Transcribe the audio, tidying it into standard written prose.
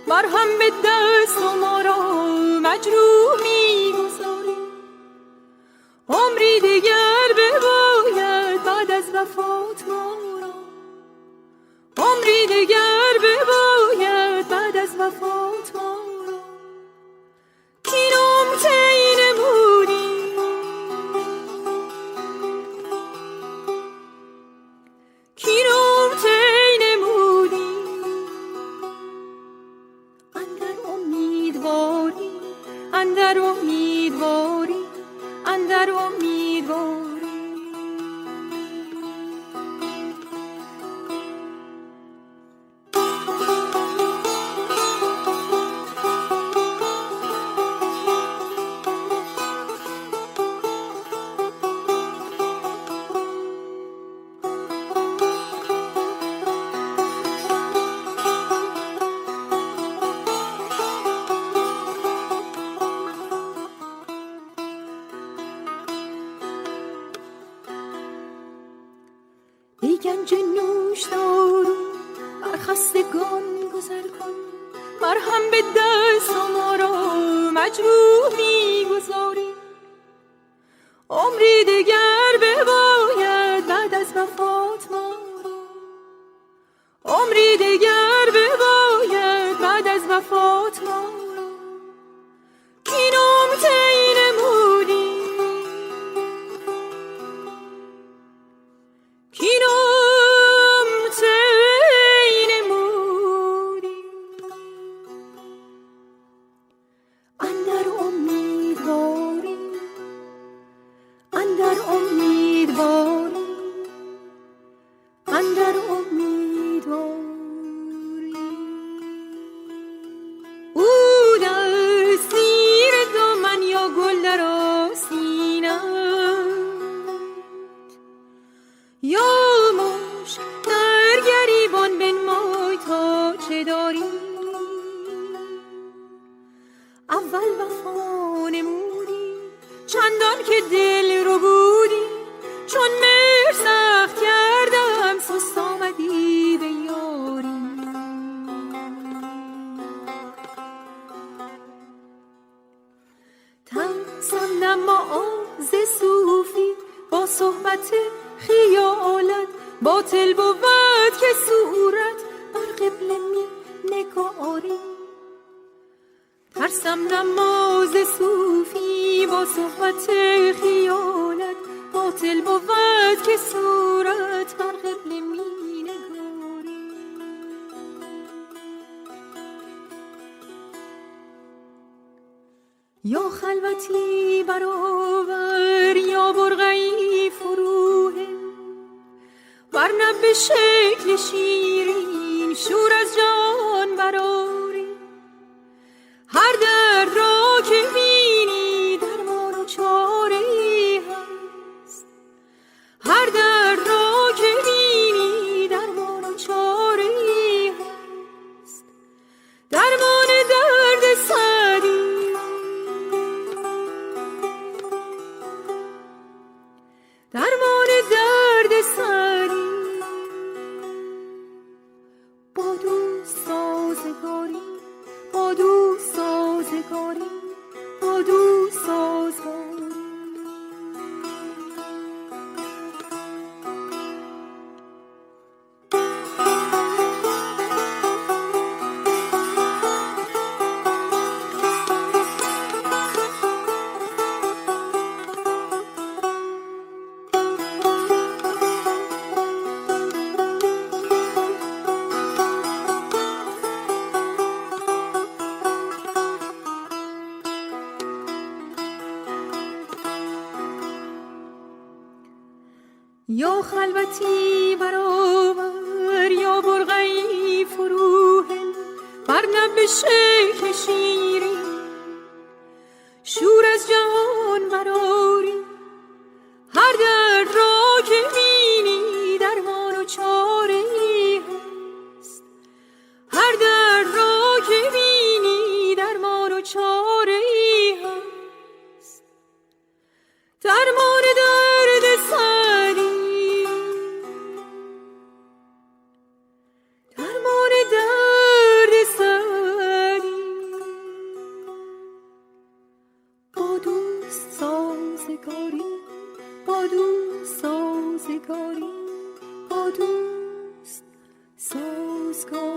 مرهم به دست و ما را مجروح می‌گذاری. عمری دیگر بباید بعد از وفات ما را، عمری دیگر بباید بعد از وفات ما را. کینم تی نمودی، کینم تی نمودی. اندر امیدواری، اندر امیدواری، اندر امیدواری. ای گنج نوش دارو بر خستگان گذر کن. مرهم به دست و ما را مجروح می‌گذاری. عمری دیگر بباید بعد از وفات ما را، عمری دیگر بباید بعد از وفات ما را. کینم تی نمودی، کینم تی نمودی. اندر امیدواری، اندر امیدواری، اندر امیدواری. او در زیر دامن یا گل در آستینت، یا موش در گریبان بنمای تا چه داری. اول وفا نمودی چندان که دل رو بودی، چون مهر سخت کردم سست آمدی به یاری. ترسم نما ز صوفی با صحبت خیالت، باطل بود که صورت بر قبله می نگاری. ترسم نماز صوفی با صحبت خیالت، باطل بود که صورت بر قبله می نگاری. یا خلوتی برآور یا برقعی فروه، ورنه به شکل شیرین شور از جان برآری. هر درد را که بینی درمان و چاره‌ای هست، هر درد را که بینی درمان و چاره‌ای هست. درمان درد سعدی، درمان درد سعدی. با دوست سازگاری، با دوست سازگاری، با دوست سازگاری. یا خلوتی برآور یا برقعی فروهل، ورنه به شکل شیرین شور از جهان برآری. هر درد را که بینی درمان و چاره‌ای هست، هر درد را که بینی درمان و چاره‌ای هست. درمان درد سعدی، درمان درد سعدی. سازگاری، با دوست سازگاری، با دوست سازگاری.